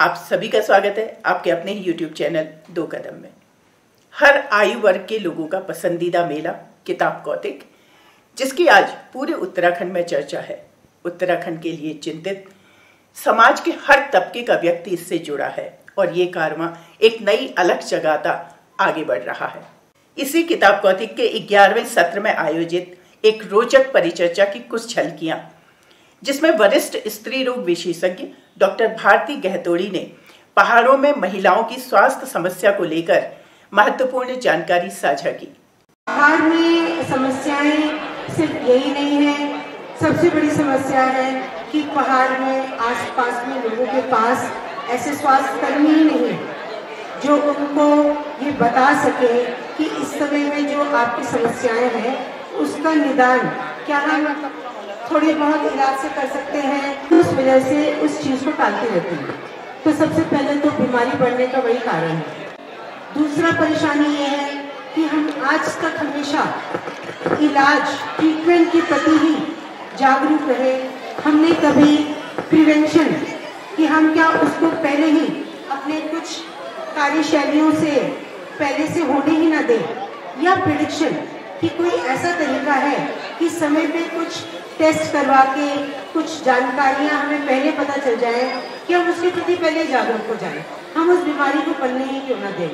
आप सभी का स्वागत है आपके अपने ही YouTube चैनल दो कदम में। हर आयु वर्ग के लोगों का पसंदीदा मेला किताब कौतिक, जिसकी आज पूरे उत्तराखंड में चर्चा है। उत्तराखंड के लिए चिंतित समाज के हर तबके का व्यक्ति इससे जुड़ा है और ये कारवां एक नई अलग जगाता आगे बढ़ रहा है। इसी किताब कौतिक के 11वें सत्र में आयोजित एक रोचक परिचर्चा की कुछ झलकियां, जिसमें वरिष्ठ स्त्री रोग विशेषज्ञ डॉक्टर भारती गहतोड़ी ने पहाड़ों में महिलाओं की स्वास्थ्य समस्या को लेकर महत्वपूर्ण जानकारी साझा की। पहाड़ में समस्याएं सिर्फ यही नहीं है, सबसे बड़ी समस्या है कि पहाड़ में आसपास में लोगों के पास ऐसे स्वास्थ्य कर्मी ही नहीं जो उनको ये बता सके कि इस समय में जो आपकी समस्याएं हैं उसका निदान क्या हम थोड़ी बहुत इलाज से कर सकते हैं, उस वजह से उस चीज़ को टालती रहती है। तो सबसे पहले तो बीमारी बढ़ने का वही कारण है। दूसरा परेशानी ये है कि हम आज तक हमेशा इलाज ट्रीटमेंट के प्रति ही जागरूक रहे, हमने कभी प्रिवेंशन कि हम क्या उसको पहले ही अपने कुछ कार्यशैलियों से पहले से होने ही ना दें, या प्रिडिक्शन कि कोई ऐसा तरीका है कि समय पे कुछ टेस्ट करवा के कुछ जानकारियां हमें पहले पता चल जाए कि हम उसके प्रति पहले जागरूक हो जाएं, हम उस बीमारी को पलने ही क्यों ना दें।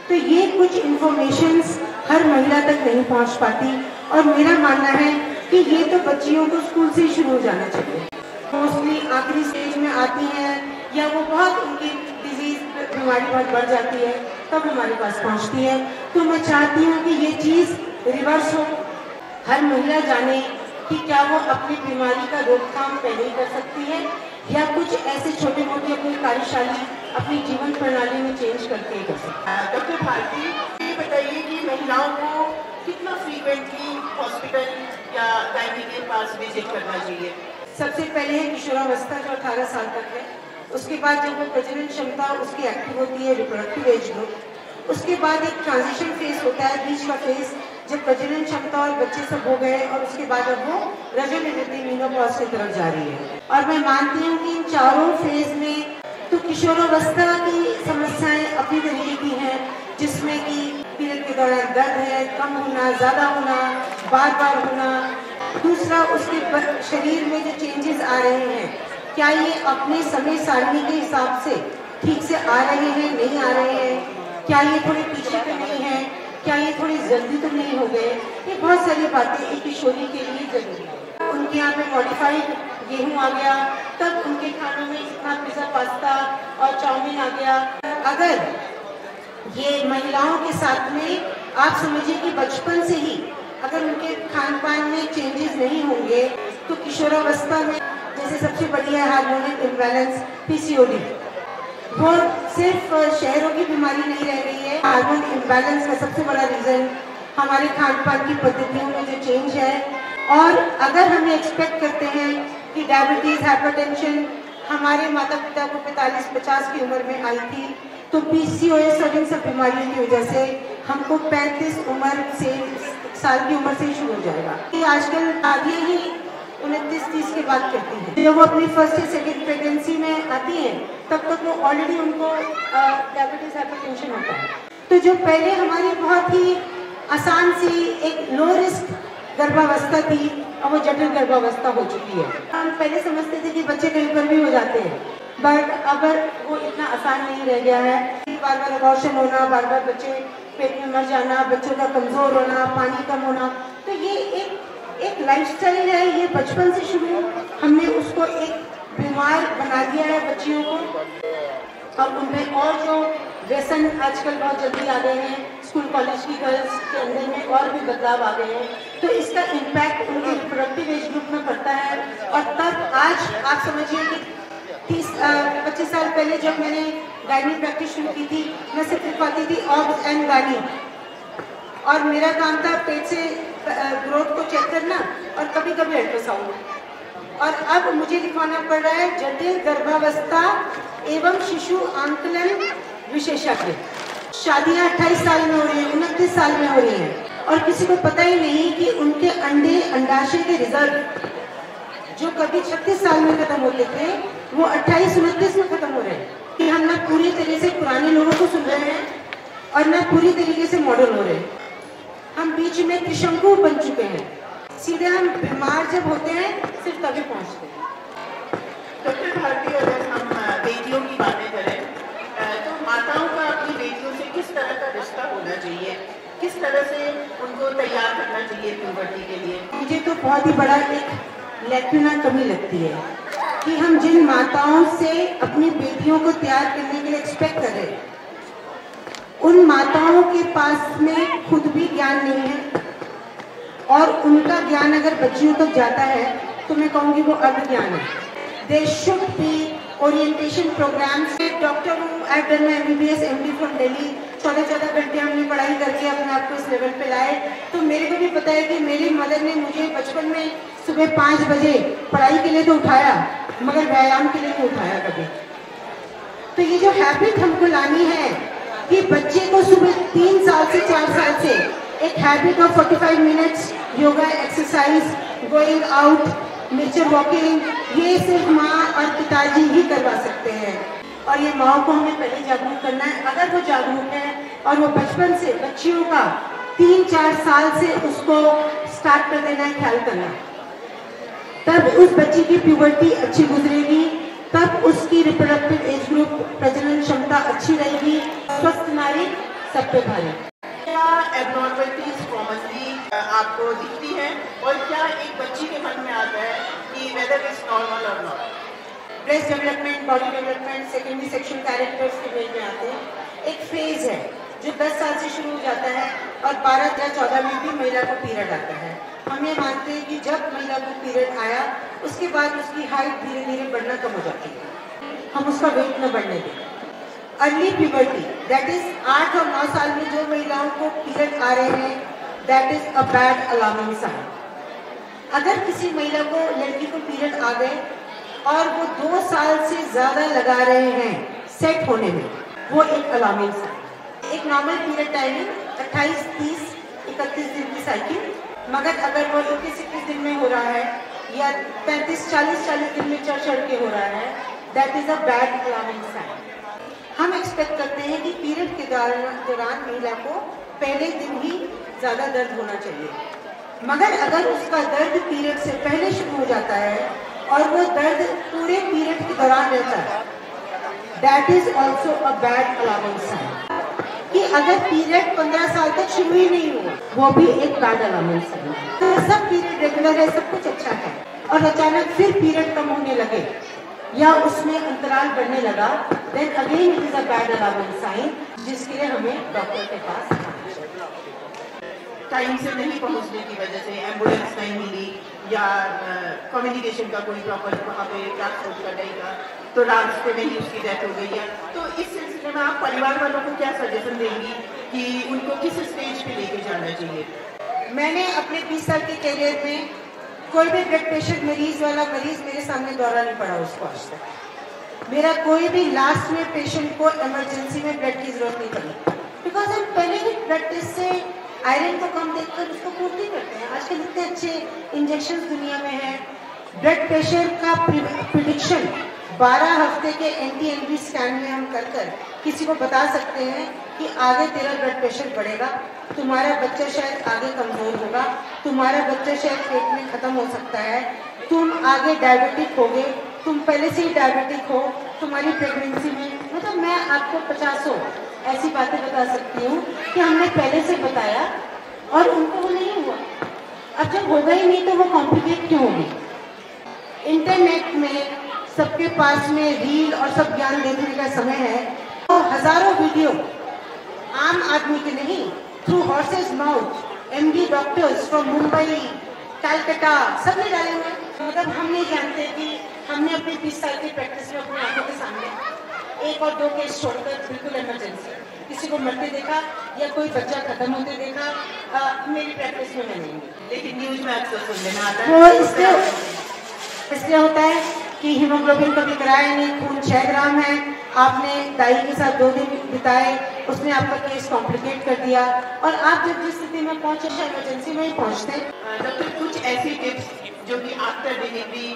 तो ये कुछ इन्फॉर्मेशंस हर महिला तक नहीं पहुंच पाती और मेरा मानना है कि ये तो बच्चियों को स्कूल से ही शुरू हो जाना चाहिए। मोस्टली आखिरी स्टेज में आती हैं या वो बहुत उनकी डिजीज बीमारी बहुत बढ़ जाती है तब हमारे पास पहुंचती है। तो मैं चाहती हूँ कि ये चीज़ रिवर्स हो, हर महिला जाने कि क्या वो अपनी बीमारी का रोकथाम पहले ही कर सकती है या कुछ ऐसे छोटे मोटे अपनी कार्यशाली अपनी जीवन प्रणाली में चेंज करके कर सकती है। डॉक्टर भारती, ये बताइए कि महिलाओं को कितना फ्रीक्वेंटली हॉस्पिटल या गायनी के पास विजिट करना चाहिए? सबसे पहले है किशोरावस्था जो 18 साल तक है, उसके बाद जब वो प्रजनन क्षमता उसकी एक्टिव होती है, रिप्रोडक्टिव एज ग्रुप, उसके बाद एक ट्रांजिशन फेज होता है, बीच का फेज जब प्रजनन क्षमता और बच्चे सब हो गए और उसके बाद अब वो रजोनिवृत्ति मीनोपॉज की तरफ जा रही है। और मैं मानती हूँ कि इन चारों फेज में तो किशोरावस्था की समस्याएं अपनी तरीके की हैं, जिसमें कि पीरियड के दौरान दर्द है, कम होना, ज्यादा होना, बार बार होना। दूसरा, उसके शरीर में जो चेंजेस आ रहे हैं, क्या ये अपने समय सारणी के हिसाब से ठीक से आ रहे हैं, नहीं आ रहे हैं, क्या ये थोड़े पीछे तो नहीं है, क्या ये थोड़ी जल्दी तो नहीं हो गए। ये बहुत सारी बातें एक किशोरी के लिए जरूरी है। उनके यहाँ पे मॉडिफाइड गेहूं आ गया, तब उनके खानों में इतना पिज़्ज़ा, पास्ता और चाउमीन आ गया। अगर ये महिलाओं के साथ में आप समझिए कि बचपन से ही अगर उनके खान पान में चेंजेस नहीं होंगे तो किशोरावस्था में जैसे सबसे बड़ी है हार्मोनल इम्बैलेंस PCOD, वो सिर्फ शहरों की बीमारी नहीं रह गई है। हार्मोन इम्बैलेंस का सबसे बड़ा रीजन हमारे खान पान की पद्धतियों में जो चेंज है। और अगर हम एक्सपेक्ट करते हैं कि डायबिटीज, हाइपरटेंशन हमारे माता पिता को 45-50 की उम्र में आई थी, तो PCOS और इन सब बीमारियों की वजह से हमको 35 साल की उम्र से ही शुरू हो जाएगा। ये आजकल शादियाँ ही 29-30 के बाद करती हैं। जब वो अपनी फर्स्ट या सेकेंड प्रेगनेंसी में आती हैं तब तक वो ऑलरेडी उनको डायबिटीज, हाइपरटेंशन होता है। तो जो पहले हमारी बहुत ही आसान सी एक लो रिस्क गर्भावस्था थी, अब वो जटिल गर्भावस्था हो चुकी है। हम पहले समझते थे कि बच्चे कहीं पर भी हो जाते हैं, बट अब वो इतना आसान नहीं रह गया है। बार बार अबॉर्शन होना, बार बार बच्चे पेट में मर जाना, बच्चों का कमजोर होना, पानी कम होना, तो ये एक लाइफस्टाइल है। ये बचपन से शुरू हमने उसको एक बीमार बना दिया है बच्चियों को। और उनमें और जो व्यसन आजकल बहुत जल्दी आ गए हैं, स्कूल कॉलेज की गर्ल्स के अंदर में और भी बदलाव आ गए हैं, तो इसका इम्पैक्ट उनके रिप्रोडक्टिव एज ग्रुप में पड़ता है। और तब आज आप समझिए कि 25 साल पहले जब मैंने गायनी प्रैक्टिस शुरू की थी, मैं सिर्फ लिखवाती थी ऑब्स एंड गायनी, और मेरा काम था पेट से ग्रोथ को चेक करना और कभी कभी अल्ट्रासाउंड। और अब मुझे लिखवाना पड़ रहा है जटिल गर्भावस्था एवं शिशु आंकलन विशेषज्ञ। शादियाँ 28 साल में हो रही हैं, 29 साल में हो रही हैं, और किसी को पता ही नहीं कि उनके अंडे अंडाशय के रिजल्ट जो कभी 36 साल में खत्म होते थे वो 28-29 में खत्म हो रहे हैं। कि हम ना पूरी तरह से पुराने लोगों को सुन रहे हैं और ना पूरी तरीके से मॉडर्न हो रहे हैं। हम बीच में त्रिशंकु बन चुके हैं। सीधे हम बीमार जब होते हैं सिर्फ तभी पहुंचते हैं। डॉक्टर भारती, अगर हम बेटियों की बातें करें तो माताओं का अपनी बेटियों से किस तरह का रिश्ता होना चाहिए, किस तरह से उनको तैयार करना चाहिए प्यूबर्टी के लिए? मुझे तो बहुत ही बड़ा एक लैक्यूना कमी लगती है कि हम जिन माताओं से अपनी बेटियों को तैयार करने के लिए एक्सपेक्ट कर रहे हैं, उन माताओं के पास में खुद भी ज्ञान नहीं है, और उनका ज्ञान अगर बच्चियों तक जाता है तो मैं कहूँगी वो अज्ञान है। There should be orientation programs. Doctor हूँ, I've done my MBBS MD from Delhi। 14 घंटे हमने पढ़ाई करके अपने आप को इस लेवल पे लाए। तो मेरे को भी पता है कि मेरी मदर ने मुझे बचपन में सुबह 5 बजे पढ़ाई के लिए तो उठाया, मगर व्यायाम के लिए नहीं उठाया कभी। तो ये जो हैबिट हमको लानी है कि बच्चे को सुबह 3 साल से 4 साल से एक habit of 45 minutes yoga, exercise, going out, nature walking, ये सिर्फ माँ और पिताजी ही करवा सकते हैं। और ये माँ को हमें पहले जागरूक करना है। अगर वो जागरूक है और वो बचपन से बच्चियों का 3-4 साल से उसको स्टार्ट कर देना है ख्याल करना, तब उस बच्ची की प्यूबर्टी अच्छी गुजरेगी, तब उसकी रिप्रोडक्टिव एज ग्रुप प्रजनन क्षमता अच्छी रहेगी। स्वस्थ नारी सब पे भारी। क्या एबनॉर्मलिटीज कॉमनली आपको दिखती है, और क्या एक बच्ची के मन में आता है कि वेदर इज नॉर्मल और not? Breast development, body development, secondary sexual characters के मेल में आते हैं। एक फेज है जो 10 साल से शुरू हो जाता है और 12 या 14 में भी महिला को पीरियड आता है। हम ये मानते हैं कि जब महिला को पीरियड आया उसके बाद उसकी हाइट धीरे धीरे बढ़ना कम हो जाती है, हम उसका वेट न बढ़ने दें। अर्ली प्यूबर्टी, दैट इज 8 और 9 साल में जो महिलाओं को पीरियड आ रहे हैं, that is a bad alarming sign. अगर किसी महिला को, लड़की को पीरियड आ गए और वो 2 साल से ज्यादा लगा रहे हैं सेट होने में, वो एक अलार्मिंग साइन। एक नॉर्मल पीरियड टाइमिंग 28, 30, 31 दिन की साइकिल, मगर अगर वो 21 दिन में हो रहा है या 35, 40 दिन में चढ़ के हो रहा है, that is a bad alarming sign. हम एक्सपेक्ट करते हैं कि पीरियड के दौरान महिला को पहले दिन ही ज्यादा दर्द होना चाहिए, मगर अगर उसका दर्द पीरियड से पहले शुरू हो जाता है और वो दर्द पूरे पीरियड के दौरान रहता है, that is also a bad alarming sign. कि अगर पीरियड 15 साल तक शुरू ही नहीं हुआ, वो भी एक बैड अलार्मिंग साइन। तो सब पीरियड रेगुलर है, सब कुछ अच्छा है, और अचानक फिर पीरियड कम होने लगे या उसमें अंतराल बढ़ने लगा, then again it is a bad alarming sign, जिसके लिए हमें डॉक्टर के पास टाइम से नहीं पहुंचने की वजह से, एम्बुलेंस नहीं मिली या कम्युनिकेशन का कोई प्रॉपर वहाँ पे ट्रांसपोर्ट करने का, तो रास्ते में ही उसकी डेथ हो गई है। तो इस सिलसिले में आप परिवार वालों को क्या सजेशन देंगी कि उनको किस स्टेज पे लेके जाना चाहिए? मैंने अपने 20 साल के करियर में कोई भी ब्लड प्रेशर मरीज वाला मरीज मेरे सामने दौरा नहीं पड़ा उसको आज तक। मेरा कोई भी लास्ट में पेशेंट को इमरजेंसी में ब्लड की जरूरत नहीं पड़ी, बिकॉज हम पहले ही ब्लड टेस्ट से आयरन को कम देखकर उसको पूर्ति करते हैं। आजकल इतने अच्छे इंजेक्शन दुनिया में है। ब्लड प्रेशर का प्रिडिक्शन 12 हफ्ते के NT-NB स्कैन में हम कर किसी को बता सकते हैं कि आगे तेरा ब्लड प्रेशर बढ़ेगा, तुम्हारा बच्चा शायद आगे कमजोर होगा, तुम्हारा बच्चा शायद पेट में खत्म हो सकता है, तुम आगे डायबिटिक होगे, तुम पहले से ही डायबिटिक हो, तुम्हारी प्रेगनेंसी में, मतलब मैं आपको 50 ऐसी बातें बता सकती हूँ कि हमने पहले से बताया और उनको वो नहीं हुआ। अब जब होगा ही नहीं तो वो कॉम्प्लिकेट क्यों होगी? इंटरनेट में सबके पास में रील और सब ज्ञान देखने का समय है, तो हजारों वीडियो आम आदमी के नहीं, through horses mouth MD doctors from Mumbai, Calcutta, सबने डाले हुए। मतलब हम नहीं जानते कि हमने अपने 20 साल की प्रैक्टिस में अपनी आंखों के सामने 1 और 2 केस छोड़कर बिल्कुल इमरजेंसी किसी को मरते देखा या कोई बच्चा खत्म होते देखा मेरी प्रैक्टिस में नहीं। लेकिन न्यूज में अक्सर सुनने में आता है तो इसलिए होता है कि हीमोग्लोबिन कभी कराया नहीं, खून 6 ग्राम है, आपने दाई के साथ 2 दिन बिताए, उसने आपका केस कॉम्प्लिकेट कर दिया और आप जब जिस स्थिति में पहुंचे इमरजेंसी में ही पहुंचते हैं। डॉक्टर कुछ ऐसी टिप्स जो कि आफ्टर डिलीवरी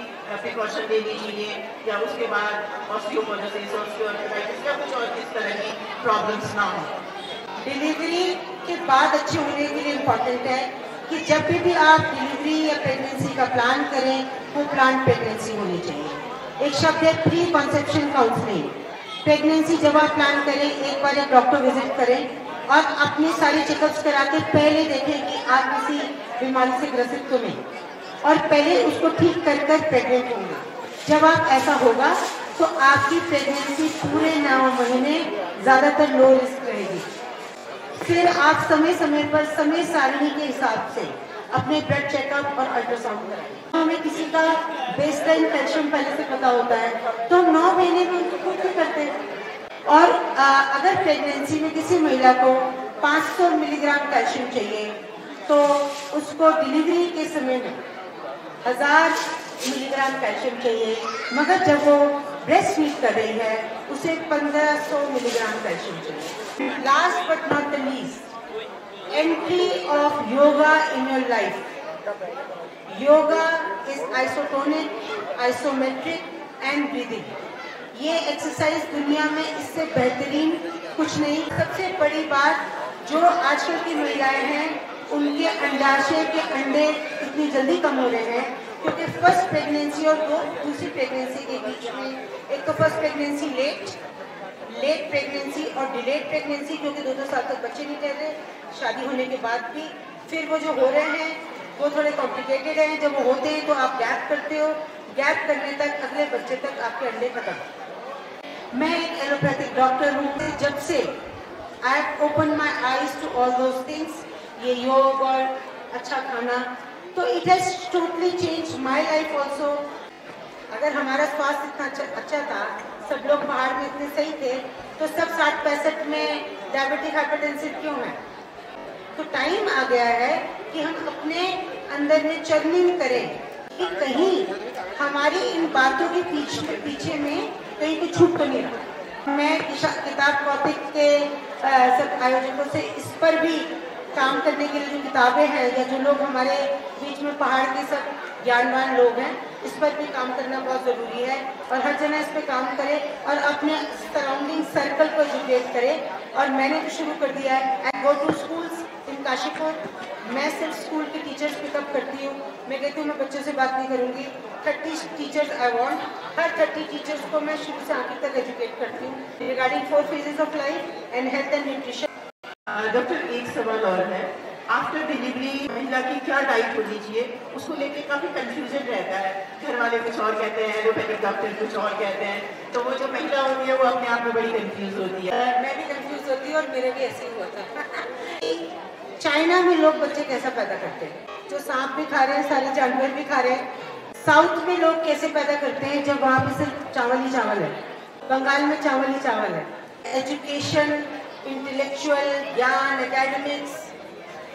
प्रिकॉशन लेनी चाहिए या उसके बाद ऑस्टियोपोरोसिस, ऑस्टियोआर्थराइटिस या कुछ और इस तरह की प्रॉब्लम्स ना हो। डिलीवरी के बाद अच्छे होने के लिए इम्पोर्टेंट है कि जब भी आप डिलीवरी या प्रेगनेंसी का प्लान करें वो प्लान प्रेगनेंसी होनी चाहिए। एक शब्द है प्री कॉन्सेप्शन काउंसलिंग। प्रेगनेंसी जब आप प्लान करें एक बार एक डॉक्टर विजिट करें और अपने सारे चेकअप्स करा के पहले देखें कि आप किसी बीमारी से ग्रसित तो नहीं और पहले उसको ठीक कर कर प्रेग्नेंट होंगे। जब आप ऐसा होगा तो आपकी प्रेगनेंसी पूरे 9 महीने ज़्यादातर लो रिस्क रहेगी। फिर आप समय समय पर समय सारणी के हिसाब से अपने ब्लड चेकअप और अल्ट्रासाउंड कराएं। हमें किसी का बेसलाइन कैल्शियम पहले से पता होता है तो 9 महीने में उनको खुद भी करते हैं। और अगर प्रेगनेंसी में किसी महिला को 500 मिलीग्राम कैल्शियम चाहिए तो उसको डिलीवरी के समय में 1000 मिलीग्राम कैल्शियम चाहिए, मगर जब वो ब्रेस्ट फीड कर रही है उसे 1500 मिलीग्राम कैल्शियम चाहिए। Last but not the least, entry of yoga in your life. Yoga is isotonic, isometric and breathing. ये एक्सरसाइज दुनिया में इससे बेहतरीन कुछ नहीं। सबसे बड़ी बात जो आजकल की महिलाएं हैं उनके अंडाशय के अंडे इतनी जल्दी कम हो रहे हैं क्योंकि फर्स्ट प्रेगनेंसी और दूसरी प्रेगनेंसी के बीच में एक तो फर्स्ट प्रेगनेंसी लेट प्रेगनेंसी और डिलेड प्रेगनेंसी, क्योंकि 2-2 साल तक बच्चे नहीं रह रहे शादी होने के बाद भी। फिर वो जो हो रहे हैं वो थोड़े कॉम्प्लिकेटेड हैं। जब वो होते हैं तो आप गैप करते हो, गैप करने तक अगले बच्चे तक आपके अंडे खत्म। मैं एक एलोपैथिक डॉक्टर हूँ। जब से I have open my eyes to all those things, ये योग और अच्छा खाना, तो it has totally change my life also. अगर हमारा स्वास्थ्य इतना अच्छा था, सब लोग बाहर में इतने सही थे, तो सब 60-65 में डायबिटिक हाइपरटेंसिव क्यों है? तो टाइम आ गया है कि हम अपने अंदर में चर्निंग करें कि कहीं हमारी इन बातों के पीछे में कहीं कुछ छूट तो नहीं रहा। मैं किताब कौतिक के सब आयोजकों से इस पर भी काम करने के लिए जो किताबें हैं या जो लोग हमारे बीच में पहाड़ के सब ज्ञानवान लोग हैं, इस पर भी काम करना बहुत ज़रूरी है और हर जना इस पर काम करे और अपने सराउंडिंग सर्कल को एजुकेट करे। और मैंने भी शुरू कर दिया है। I go to schools in Kashipur. मैं सिर्फ स्कूल के टीचर्स पिकअप करती हूँ। मैं कहती हूँ मैं बच्चों से बात नहीं करूँगी, 30 teachers I want. Her 30 teachers को मैं शुरू से आखिर तक एजुकेट करती हूँ regarding 4 phases of life and health and nutrition. Doctor एक सवाल और है, आफ्टर डिलीवरी महिला की क्या डाइट होनी चाहिए, उसको लेके काफी कंफ्यूजन रहता है। घर वाले कुछ और कहते हैं, एलोपैथिक डॉक्टर कुछ और कहते हैं, तो वो जो महिला होती है वो अपने आप में बड़ी कंफ्यूज होती है। मैं भी कंफ्यूज होती हूँ और मेरे भी ऐसे ही हुआ था। चाइना में लोग बच्चे कैसा पैदा करते हैं? जो सांप भी खा रहे हैं, सारे जानवर भी खा रहे हैं। साउथ में लोग कैसे पैदा करते हैं जब वहाँ पे सिर्फ चावल ही चावल है? बंगाल में चावल ही चावल है। एजुकेशन, इंटेलेक्चुअल ज्ञान, एकेडमिक्स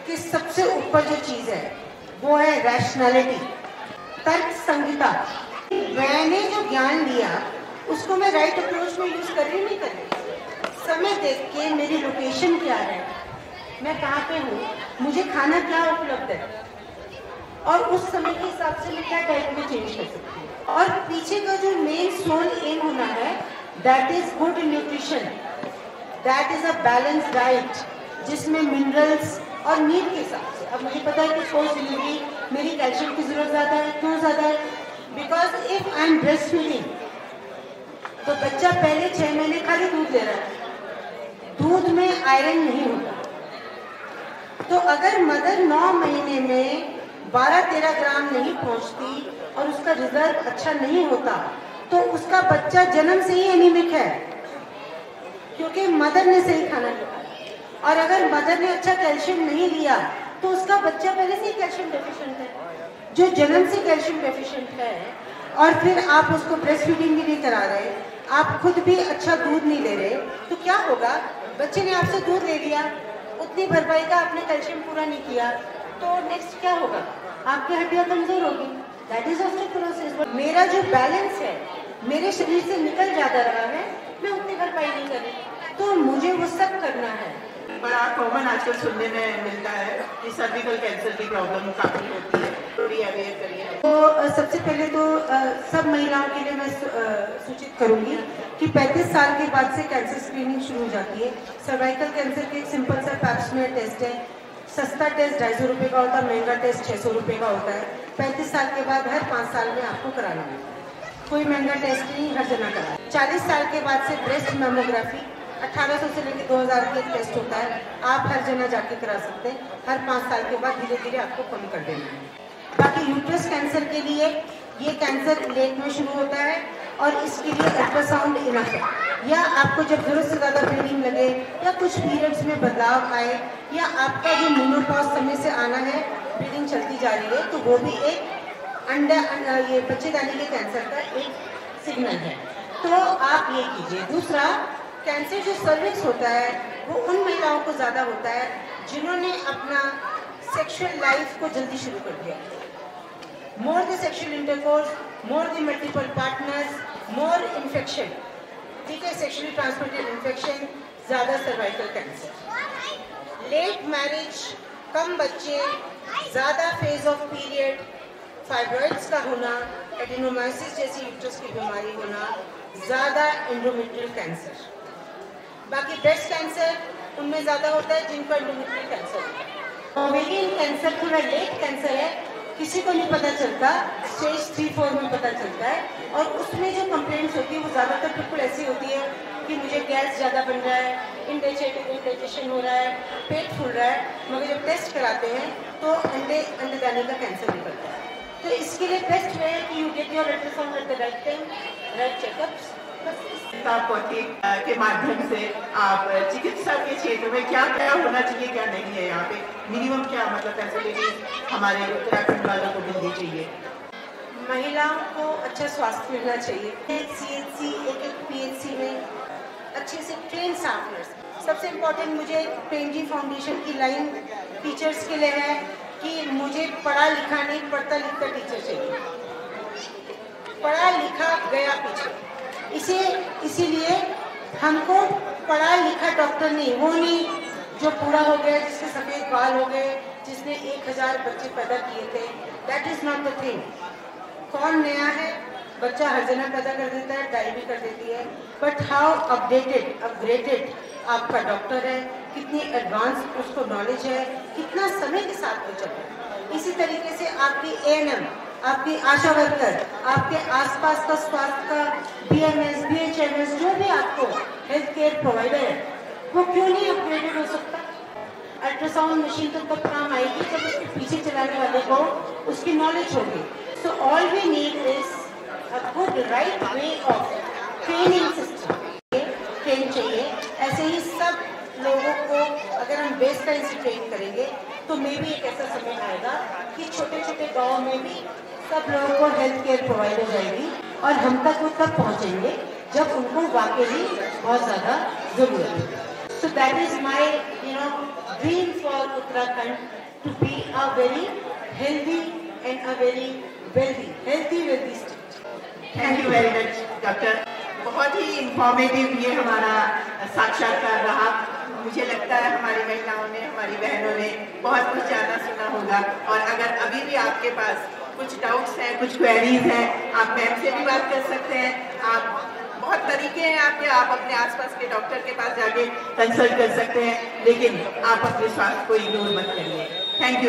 की सबसे ऊपर जो चीज़ है वो है रैशनैलिटी, तर्क संहिता। मैंने जो ज्ञान लिया उसको मैं राइट अप्रोच में यूज़ कर रही नहीं कर रही। समय देख के मेरी लोकेशन क्या है, मैं कहाँ पे हूँ, मुझे खाना क्या उपलब्ध है और उस समय के हिसाब से मैं क्या डाइट में चेंज कर सकती हूँ। और पीछे का जो मेन सोल एम होना है that is good nutrition, that is a balance diet जिसमें मिनरल्स और नीड के हिसाब से। अब मुझे पता है कि पोस्ट डिलीवरी मेरी कैल्शियम की जरूरत ज़्यादा है। क्यों ज़्यादा है? Because if I am breast feeding तो बच्चा पहले 6 महीने खाली दूध ले रहा है, दूध में आयरन नहीं होता। तो अगर मदर 9 महीने में 12-13 ग्राम नहीं पहुंचती और उसका रिजल्ट अच्छा नहीं होता तो उसका बच्चा जन्म से ही एनीमिक है, क्योंकि मदर ने सही खाना लिया। और अगर मदर ने अच्छा कैल्शियम नहीं लिया तो उसका बच्चा पहले से ही कैल्शियम डेफिशिएंट है। जो जन्म से कैल्शियम डेफिशिएंट है और फिर आप उसको ब्रेस्ट फीडिंग भी नहीं करा रहे, आप खुद भी अच्छा दूध नहीं ले रहे, तो क्या होगा? बच्चे ने आपसे दूध ले लिया, उतनी भरपाई का आपने कैल्शियम पूरा नहीं किया, तो नेक्स्ट क्या होगा? आपकी हड्डियां कमजोर होगी। That is osteoporosis. मेरा जो बैलेंस है मेरे शरीर से निकल जाता रहा है, मैं उतनी भरपाई नहीं कर रही, तो मुझे वो सब करना है। बड़ा कॉमन आजकल सुनने में मिलता है कि सर्विकल कैंसर की प्रॉब्लम काफी होती है, थोड़ी अवेयर करिए। तो सबसे पहले तो सब महिलाओं के लिए मैं सूचित करूंगी कि 35 साल के बाद से कैंसर स्क्रीनिंग शुरू हो जाती है। सर्वाइकल कैंसर के एक सिंपल सा पैप स्मीयर टेस्ट है, सस्ता टेस्ट 250 रुपये का होता है, महंगा टेस्ट 600 रुपये का होता है। 35 साल के बाद हर 5 साल में आपको कराना होगा, कोई महंगा टेस्ट नहीं, हर जगह करा। 40 साल के बाद से ब्रेस्ट मैमोग्राफी 1800 से लेकर 2000 का एक टेस्ट होता है, आप हर जगह जाके करा सकते हैं। हर 5 साल के बाद धीरे धीरे आपको कम कर देना है। बाकी यूट्रस कैंसर के लिए ये कैंसर लेट में शुरू होता है और इसके लिए अल्ट्रासाउंड इनफ है, या आपको जब जरूरत से ज़्यादा ब्लीडिंग लगे या कुछ पीरियड्स में बदलाव आए या आपका जो मेनोपॉज समय से आना है, ब्लीडिंग चलती जा रही है, तो वो भी एक ये बच्चेदानी के कैंसर का एक सिग्नल है। तो आप ये कीजिए। दूसरा, कैंसर जो सर्विक्स होता है वो उन महिलाओं को ज़्यादा होता है जिन्होंने अपना सेक्सुअल लाइफ को जल्दी शुरू कर दिया। More the sexual intercourse, more the multiple partners, more infection, ठीक है, सेक्सुअली ट्रांसमिटेड इन्फेक्शन, ज़्यादा सर्वाइकल कैंसर। लेट मैरिज, कम बच्चे, ज़्यादा फेज ऑफ पीरियड, फाइब्रॉइड्स का होना, एडिनोमाइसिस जैसी यूट्रस की बीमारी होना, ज़्यादा एंडोमेट्रियल कैंसर। बाकी ब्रेस्ट कैंसर उनमें ज़्यादा होता है जिनको एंडोमेट्रियल कैंसर होता है। ओवेरियन कैंसर थोड़ा लेट कैंसर है, किसी को नहीं पता चलता, स्टेज 3-4 में पता चलता है, और उसमें जो कंप्लेंट्स होती है वो ज़्यादातर बिल्कुल ऐसी होती है कि मुझे गैस ज़्यादा बन रहा है, इंडाइजेशन हो रहा है, पेट फूल रहा है, मगर जब टेस्ट कराते हैं तो अंडेदानी का कैंसर निकलता है। तो इसके लिए बेस्ट वे है कि you get your ultrasound at the right time, right checkups. के माध्यम से आप चिकित्सा के क्षेत्र में क्या क्या होना चाहिए, क्या नहीं है, यहाँ पे मिनिमम क्या मतलब फैसिलिटीज हमारे उत्तराखंड वालों को मिलनी चाहिए? महिलाओं को अच्छा स्वास्थ्य मिलना चाहिए। CHC, एक PHC में अच्छे से ट्रेन स्टाफ नर्स। सबसे इम्पोर्टेंट मुझे प्रेम जी फाउंडेशन की लाइन टीचर्स के लिए है कि मुझे पढ़ा लिखा नहीं, पढ़ता लिखता टीचर चाहिए, पढ़ा लिखा गया पीछे। इसीलिए हमको पढ़ा लिखा डॉक्टर नहीं, वो नहीं जो पूरा हो गया, जिसके सफ़ेद बाल हो गए, जिसने 1000 बच्चे पैदा किए थे, that is not the thing. कौन नया है, बच्चा हर जगह पैदा कर देता है, डाई भी कर देती है, बट हाउ अपग्रेडेड आपका डॉक्टर है, कितनी एडवांस उसको नॉलेज है, कितना समय के साथ वो चल रहा है। इसी तरीके से आपकी ANM, आपकी आशा वर्कर, आपके आसपास का स्वास्थ्य का BMS, BHMS, जो भी आपको हेल्थ केयर प्रोवाइडर है, वो क्यों नहीं अपग्रेडेड हो सकता? अल्ट्रासाउंड मशीन तो तब काम आएगी जब उसके पीछे चलाने वाले को उसकी नॉलेज होगी। So all we need is a good right way of training system. Train चाहिए। ऐसे ही सब लोगों को अगर हम बेस लाइन से ट्रेन करेंगे तो मे भी एक ऐसा समय आएगा कि छोटे छोटे गाँव में भी सब लोगों को हेल्थ केयर प्रोवाइड हो जाएगी, और हम तक वो तब पहुँचेंगे जब उनको वाकई बहुत ज़्यादा ज़रूरत है। So that is my, dream for Uttarakhand to be a very healthy and a very wealthy state. Thank you very much, doctor. बहुत ही इंफॉर्मेटिव ये हमारा साक्षात्कार रहा। मुझे लगता है हमारी महिलाओं ने, हमारी बहनों ने बहुत कुछ ज़्यादा सुना होगा, और अगर अभी भी आपके पास कुछ डाउट्स हैं, कुछ क्वेरीज हैं, आप मैम से भी बात कर सकते हैं। आप बहुत तरीके हैं आपके, आप अपने आसपास के डॉक्टर के पास जाके कंसल्ट कर सकते हैं, लेकिन आप अपने स्वास्थ्य को इग्नोर मत करिए। Thank you.